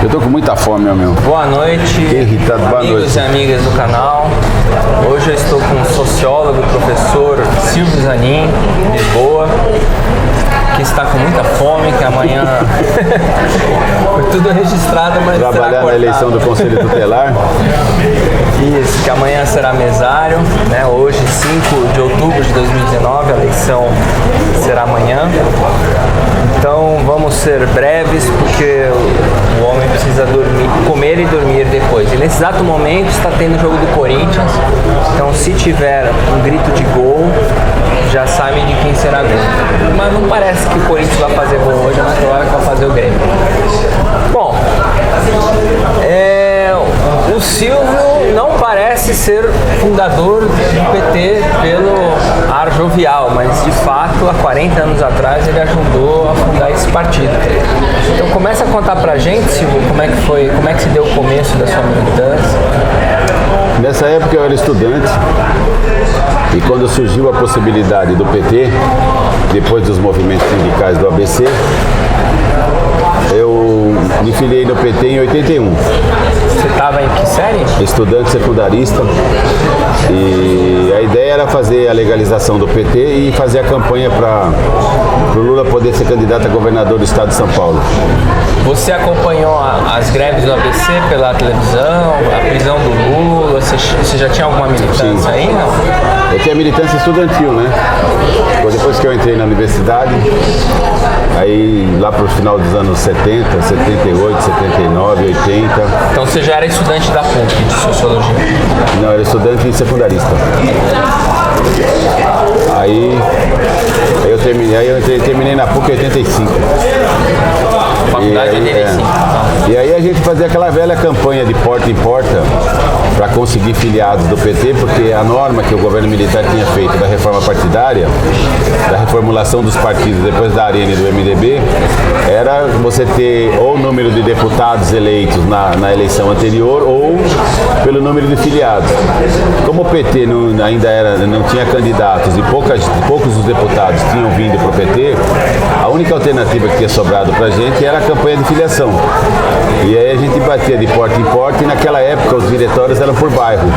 Eu tô com muita fome, meu. Boa noite, irritado. Boa amigos noite. e amigas do canal. Hoje eu estou com o sociólogo, professor Silvio Zanin, de Lisboa, que está com muita fome, que amanhã foi tudo registrado, mas será Trabalhar cortado. na eleição do Conselho Tutelar. Isso, que amanhã será mesário, né? Hoje, 5 de outubro de 2019, a eleição será amanhã. Então vamos ser breves, porque o homem precisa dormir, comer e dormir depois. E nesse exato momento está tendo o jogo do Corinthians, então se tiver um grito de gol, já sabem de quem será gol. Mas não parece que o Corinthians vai fazer gol hoje, mas claro que vai fazer o Grêmio. Bom, o Silvio não parece ser fundador do PT pelo ar jovial, mas de fato há 40 anos atrás ele ajudou a fundar esse partido. Então começa a contar pra gente, Silvio, como é que se deu o começo da sua militância. Nessa época eu era estudante e quando surgiu a possibilidade do PT, depois dos movimentos sindicais do ABC, eu me filiei no PT em 81. Você estava em que série? Estudante secundarista, e a ideia era fazer a legalização do PT e fazer a campanha para o Lula poder ser candidato a governador do estado de São Paulo. Você acompanhou as greves do ABC pela televisão, a prisão do Lula? Você já tinha alguma militância aí, não? Eu tinha militância estudantil, né? Depois que eu entrei na universidade, aí lá para o final dos anos 70, 78, 79, 80. Então você já era estudante da PUC de Sociologia? Não, eu era estudante secundarista. Aí eu terminei na PUC em 85. Faculdade de 85. E aí a gente fazia aquela velha campanha de porta em porta para conseguir filiados do PT, porque a norma que o governo militar tinha feito da reforma partidária, da reformulação dos partidos depois da Arena e do MDB, era você ter ou o número de deputados eleitos na eleição anterior ou pelo número de filiados. Como o PT não tinha candidatos e poucos dos deputados tinham vindo para o PT, a única alternativa que tinha sobrado para a gente era a campanha de filiação. E aí a gente batia de porta em porta e naquela época os diretórios eram por bairro.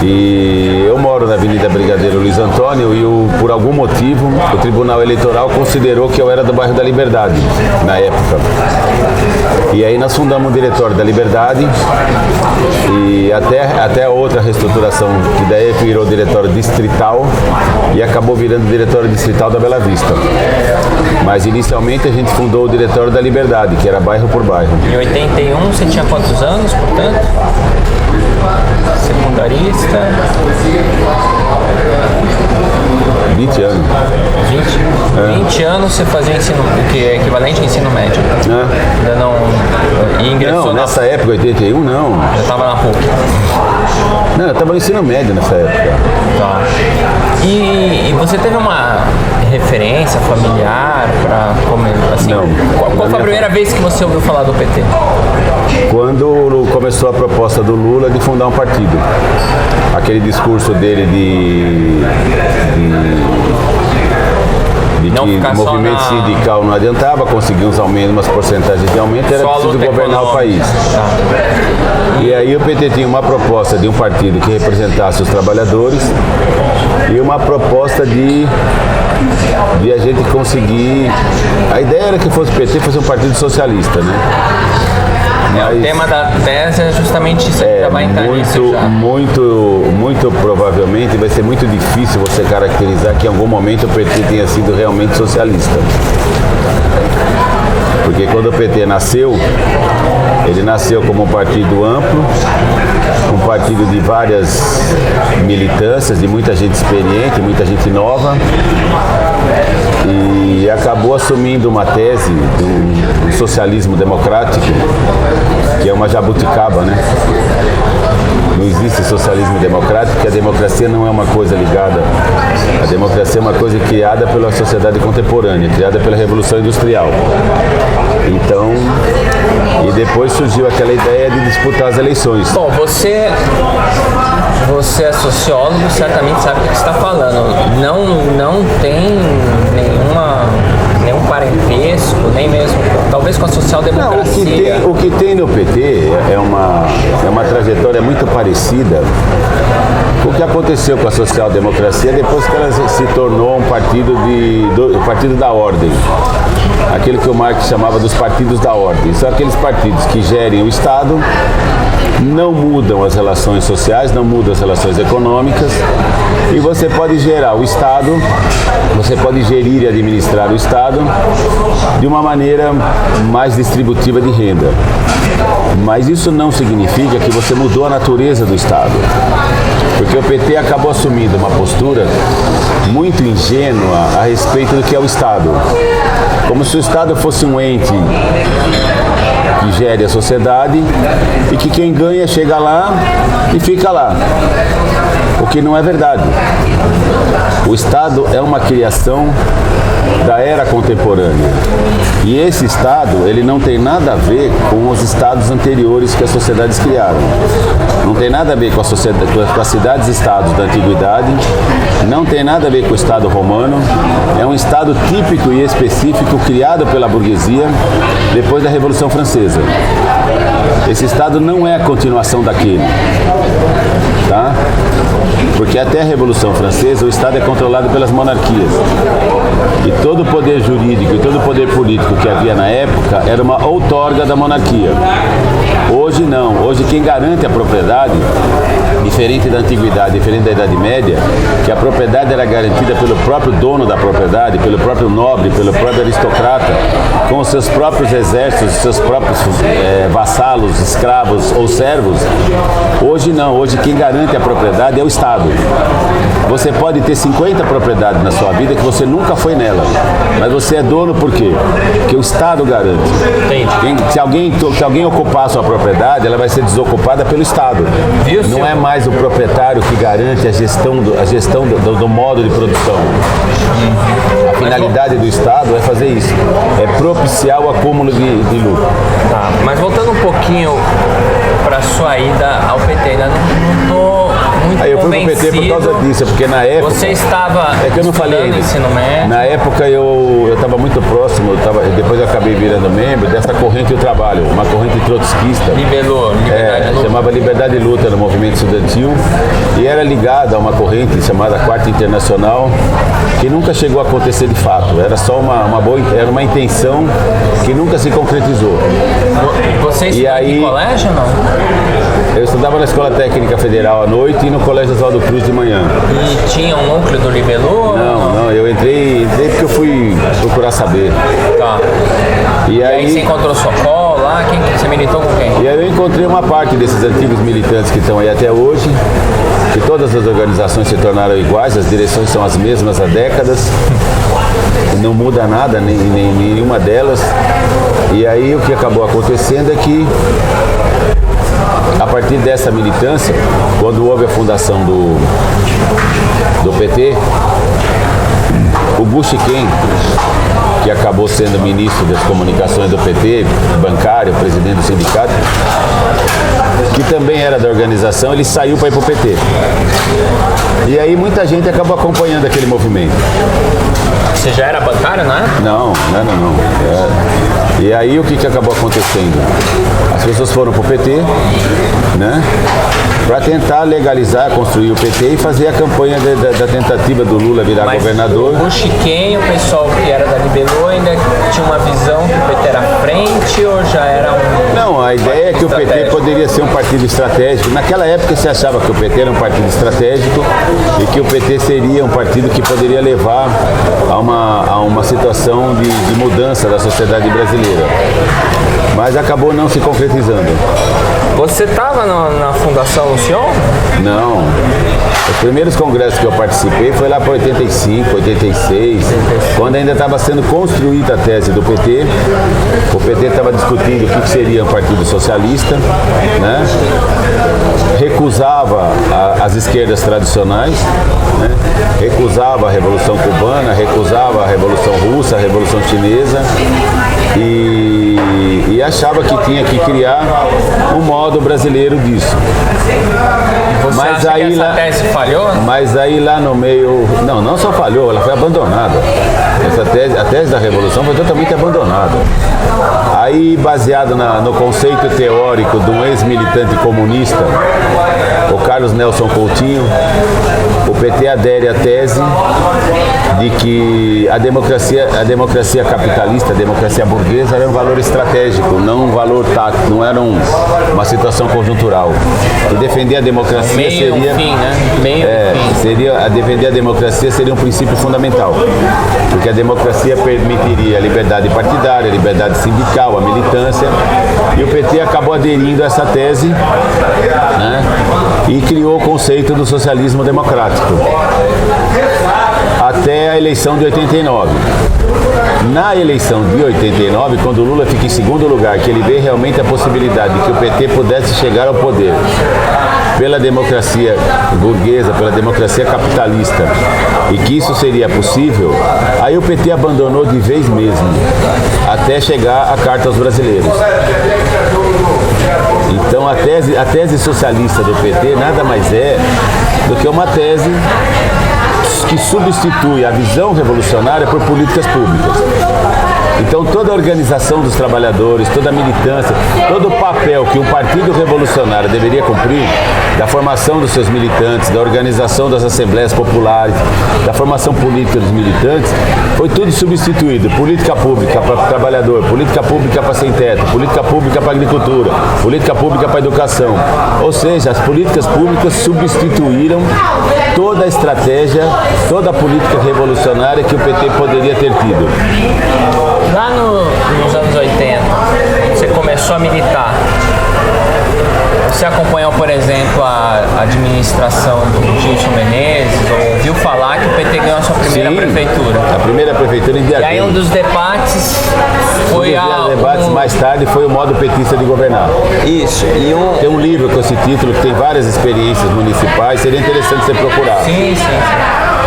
E eu moro na Avenida Brigadeiro Luiz Antônio e por algum motivo o Tribunal Eleitoral considerou que eu era do bairro da Liberdade na época. E aí nós fundamos o Diretório da Liberdade e até outra reestruturação, que daí virou Diretório Distrital e acabou virando Diretório Distrital da Bela Vista. Mas inicialmente a gente fundou o Diretório da Liberdade, que era bairro por bairro. Em 81 você tinha quantos anos, portanto? Secundarista? 20 anos. 20 anos você fazia ensino, que é equivalente a ensino médio. Ainda não. E ingressou Não, nessa época, 81, não. Já estava na PUC. Não, eu estava no ensino médio nessa época. Tá. E você teve uma referência familiar para comer? Assim, Não. Qual foi a primeira vez que você ouviu falar do PT? Quando começou a proposta do Lula de fundar um partido. Aquele discurso dele de que o movimento sindical não adiantava, conseguir uns aumentos, umas porcentagens de aumento, era preciso governar o país. Tá. E aí o PT tinha uma proposta de um partido que representasse os trabalhadores e uma proposta de a gente conseguir... A ideia era que o PT fosse um partido socialista, né? Mas o tema da tese é justamente isso, já vai entrar nisso já. Muito provavelmente vai ser muito difícil você caracterizar que em algum momento o PT tenha sido realmente socialista. Porque quando o PT nasceu, ele nasceu como um partido amplo, um partido de várias militâncias, de muita gente experiente, muita gente nova, e acabou assumindo uma tese de um socialismo democrático, que é uma jabuticaba, né? Não existe socialismo democrático, porque a democracia não é uma coisa ligada. A democracia é uma coisa criada pela sociedade contemporânea, criada pela Revolução Industrial. Então, e depois surgiu aquela ideia de disputar as eleições. Bom, você é sociólogo, certamente sabe o que está falando. Não tem nenhuma nenhum parentesco, nem mesmo, talvez com a social-democracia. Não, o que tem no PT é uma trajetória muito parecida com o que aconteceu com a social-democracia depois que ela se tornou um partido o partido da ordem. Aquele que o Marx chamava dos partidos da ordem. São aqueles partidos que gerem o Estado, não mudam as relações sociais, não mudam as relações econômicas, e você pode gerar o Estado, você pode gerir e administrar o Estado de uma maneira mais distributiva de renda. Mas isso não significa que você mudou a natureza do Estado, porque o PT acabou assumindo uma postura muito ingênua a respeito do que é o Estado, como se o Estado fosse um ente que gere a sociedade e que quem ganha chega lá e fica lá, o que não é verdade. O Estado é uma criação da era contemporânea, e esse Estado ele não tem nada a ver com os estados anteriores que as sociedades criaram, não tem nada a ver com as cidades-estados da antiguidade, não tem nada a ver com o Estado romano. É um Estado típico e específico criado pela burguesia depois da Revolução Francesa. Esse Estado não é a continuação daquele, tá? Porque até a Revolução Francesa o Estado é controlado pelas monarquias. E todo o poder jurídico e todo o poder político que havia na época era uma outorga da monarquia. Hoje não. Hoje quem garante a propriedade, diferente da antiguidade, diferente da Idade Média, que a propriedade era garantida pelo próprio dono da propriedade, pelo próprio nobre, pelo próprio aristocrata, com os seus próprios exércitos, seus próprios vassalos, escravos ou servos. Hoje não. Hoje quem garante a propriedade é o Estado. Você pode ter 50 propriedades na sua vida que você nunca foi nela, mas você é dono por quê? Porque o Estado garante. Se alguém ocupar a sua propriedade, ela vai ser desocupada pelo Estado. Não é mais o proprietário que garante a gestão do modo de produção. A finalidade do Estado é fazer isso, é propiciar o acúmulo de lucro. Tá, mas voltando um pouquinho para a sua ida ao PT, ainda não estou muito eu fui pro PT por causa disso, porque na época... Você estava que eu não falei ainda. Ensino médio. Na época eu estava muito próximo, depois eu acabei virando membro dessa corrente do trabalho, uma corrente trotskista. Chamava Liberdade e Luta no movimento estudantil, e era ligada a uma corrente chamada Quarta Internacional, que nunca chegou a acontecer de fato. Era só era uma intenção que nunca se concretizou. Você estudou em colégio ou não? Eu estudava na Escola Técnica Federal à noite e no Colégio Oswaldo Cruz de manhã. E tinha um núcleo do Libelô? Não, eu entrei porque eu fui procurar saber. Tá. E aí você encontrou sua cola lá? Você militou com quem? E aí eu encontrei uma parte desses antigos militantes que estão aí até hoje, que todas as organizações se tornaram iguais, as direções são as mesmas há décadas, não muda nada, nenhuma delas. E aí o que acabou acontecendo é que, a partir dessa militância, quando houve a fundação do PT, o Buchiquem, que acabou sendo ministro das comunicações do PT, bancário, presidente do sindicato, que também era da organização, ele saiu para ir para o PT. E aí muita gente acabou acompanhando aquele movimento. Você já era bancário, não é? Não. E aí o que acabou acontecendo? As pessoas foram para o PT, né? Para tentar legalizar, construir o PT e fazer a campanha da tentativa do Lula virar governador. O Chiquem, o pessoal que era da Libelô ainda tinha uma visão que o PT era à frente ou já era um... Não, a ideia é que o PT poderia ser um partido estratégico. Naquela época se achava que o PT era um partido estratégico e que o PT seria um partido que poderia levar a uma situação de mudança da sociedade brasileira. Mas acabou não se concretizando. Você estava na Fundação Lucion? Não. Os primeiros congressos que eu participei foi lá para 85, 86, quando ainda estava sendo construída a tese do PT. O PT estava discutindo o que seria um partido socialista, né? Recusava as esquerdas tradicionais, né? Recusava a Revolução Cubana, recusava a Revolução Russa, a Revolução Chinesa e achava que tinha que criar um modo brasileiro disso. Você mas acha que essa tese falhou? Mas aí lá no meio... Não só falhou, ela foi abandonada. A tese da revolução foi totalmente abandonada. Aí, baseado no conceito teórico de um ex-militante comunista, o Carlos Nelson Coutinho, o PT adere à tese de que a democracia capitalista, a democracia burguesa era um valor estratégico, não um valor tático, não era uma situação conjuntural. E defender a democracia seria... fim, né? Defender a democracia seria um princípio fundamental, porque a democracia permitiria a liberdade partidária, a liberdade sindical, a militância, e o PT acabou aderindo a essa tese, né? E criou o conceito do socialismo democrático até a eleição de 89. Na eleição de 89, quando o Lula fica em segundo lugar, que ele vê realmente a possibilidade de que o PT pudesse chegar ao poder pela democracia burguesa, pela democracia capitalista, e que isso seria possível, aí o PT abandonou de vez mesmo, até chegar a Carta aos Brasileiros. Então a tese socialista do PT nada mais é do que uma tese que substitui a visão revolucionária por políticas públicas. Então toda a organização dos trabalhadores, toda a militância, todo o papel que um partido revolucionário deveria cumprir, da formação dos seus militantes, da organização das assembleias populares, da formação política dos militantes, foi tudo substituído. Política pública para o trabalhador, política pública para sem teto, política pública para a agricultura, política pública para a educação. Ou seja, as políticas públicas substituíram toda a estratégia, toda a política revolucionária que o PT poderia ter tido. Lá nos anos 80, você começou a militar. Você acompanhou, por exemplo, a administração do Gilson Menezes, ou ouviu falar que o PT ganhou a sua primeira prefeitura? A primeira prefeitura em Diadema. E aí um dos debates foi mais tarde foi o modo petista de governar. Isso. Tem um livro com esse título que tem várias experiências municipais, seria interessante você procurar. Sim.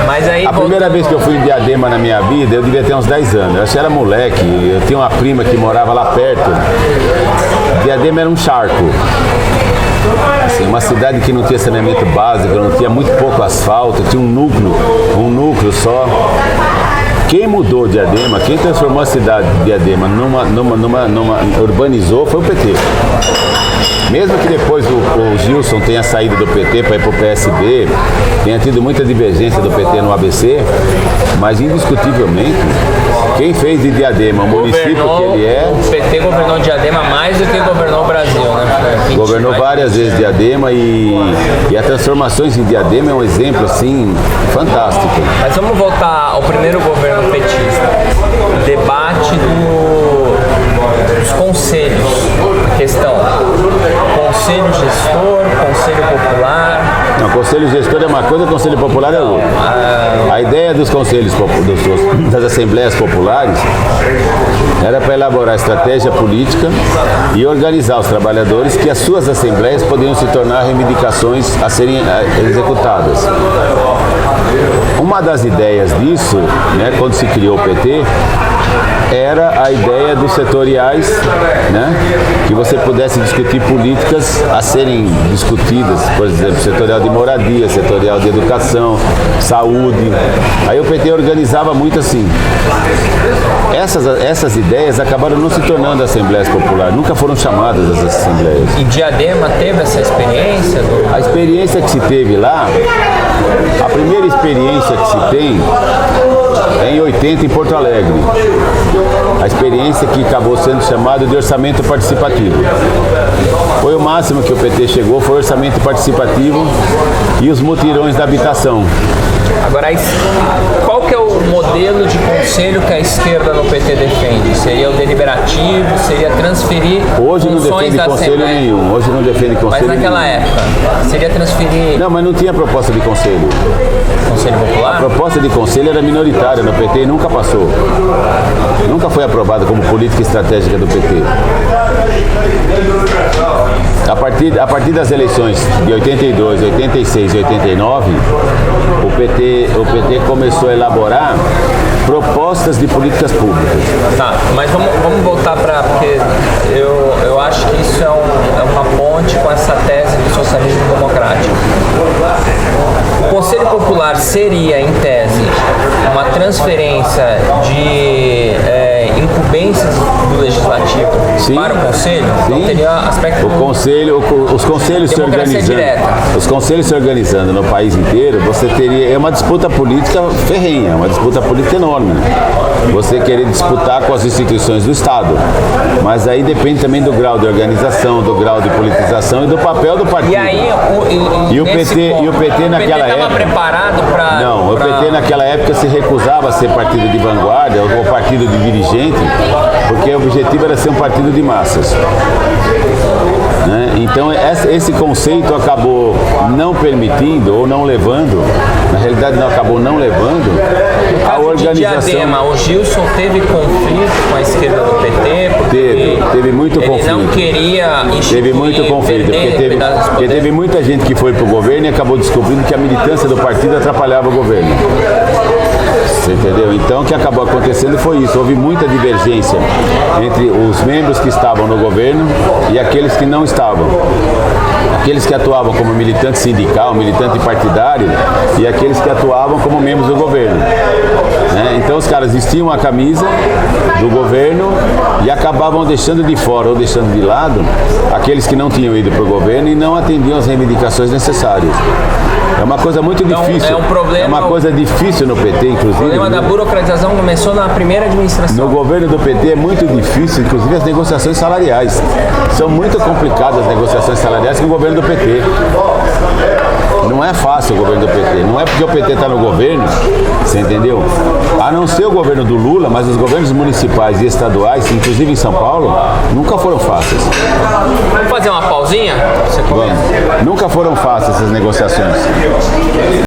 Mas aí, a primeira vez que eu fui em Diadema na minha vida, eu devia ter uns 10 anos. Eu acho que era moleque, eu tinha uma prima que morava lá perto. Diadema era um charco. Assim, uma cidade que não tinha saneamento básico, não tinha muito pouco asfalto, tinha um núcleo só. Quem mudou Diadema, quem transformou a cidade de Diadema urbanizou foi o PT. Mesmo que depois o Gilson tenha saído do PT para ir para o PSB, tenha tido muita divergência do PT no ABC, mas indiscutivelmente, quem fez de Diadema o município que ele é... O PT governou Diadema mais do que governou o Brasil, né? Governou várias vezes Diadema e as transformações em Diadema é um exemplo, assim, fantástico. Mas vamos voltar ao primeiro governo petista. O debate dos conselhos. A questão, conselho gestor, conselho popular. Não, conselho gestor é uma coisa, conselho popular é outra. A ideia dos conselhos, das assembleias populares, era para elaborar estratégia política e organizar os trabalhadores, que as suas assembleias poderiam se tornar reivindicações a serem executadas. Uma das ideias disso, né, quando se criou o PT, era a ideia dos setoriais, né, que você pudesse discutir políticas a serem discutidas, por exemplo, setorial de moradia, setorial de educação, saúde. Aí o PT organizava muito assim. Essas ideias acabaram não se tornando assembleias populares, nunca foram chamadas as assembleias. E Diadema teve essa experiência? A experiência que se teve lá, a primeira experiência que se tem é em 80 em Porto Alegre. A experiência que acabou sendo chamada de orçamento participativo. Foi o máximo que o PT chegou, foi orçamento participativo e os mutirões da habitação. Agora, qual que é o modelo de conselho que a esquerda no PT defende? Seria o deliberativo? Seria transferir hoje não defende conselho nenhum. Hoje não defende conselho Mas naquela nenhum. época, seria transferir... Não, mas não tinha proposta de conselho. Conselho popular? A proposta de conselho era minoritária no PT e nunca passou. Nunca foi aprovada como política estratégica do PT. A partir das eleições de 82, 86 e 89, o PT começou a elaborar propostas de políticas públicas. Tá, mas vamos voltar para... Porque eu acho que isso é uma ponte com essa tese do socialismo democrático. democrática. O Conselho Popular seria, em tese, uma transferência de incumbências do Legislativo para o Conselho? Então teria aspecto... Os conselhos se organizando. Os conselhos se organizando no país inteiro, você teria... É uma disputa política ferrenha, uma disputa política enorme. Você querer disputar com as instituições do Estado. Mas aí depende também do grau de organização, do grau de politização e do papel do partido. E aí, o PT naquela época... estava preparado para... Não, o PT naquela época se recusava a ser partido de vanguarda ou partido de dirigente, porque o objetivo era ser um partido de massas. Né? Então esse conceito acabou não permitindo ou não levando, na realidade não acabou não levando a organização. De Diadema, o Gilson teve conflito com a esquerda do PT porque teve muito conflito. Não queria teve muito conflito porque teve muita gente que foi pro governo e acabou descobrindo que a militância do partido atrapalhava o governo. Você entendeu? Então o que acabou acontecendo foi isso. Houve muita divergência entre os membros que estavam no governo e aqueles que não estavam. Aqueles que atuavam como militante sindical, militante partidário e aqueles que atuavam como membros do governo. Né? Então os caras vestiam a camisa do governo e acabavam deixando de fora ou deixando de lado aqueles que não tinham ido para o governo e não atendiam as reivindicações necessárias. É uma coisa muito difícil. É um problema, é uma coisa difícil no PT, inclusive. O problema da burocratização começou na primeira administração. No governo do PT é muito difícil, inclusive as negociações salariais. São muito complicadas as negociações salariais com o governo do PT. Não é fácil o governo do PT. Não é porque o PT está no governo, você entendeu? A não ser o governo do Lula, mas os governos municipais e estaduais, inclusive em São Paulo, nunca foram fáceis. Vamos fazer uma pausinha? Nunca foram fáceis essas negociações.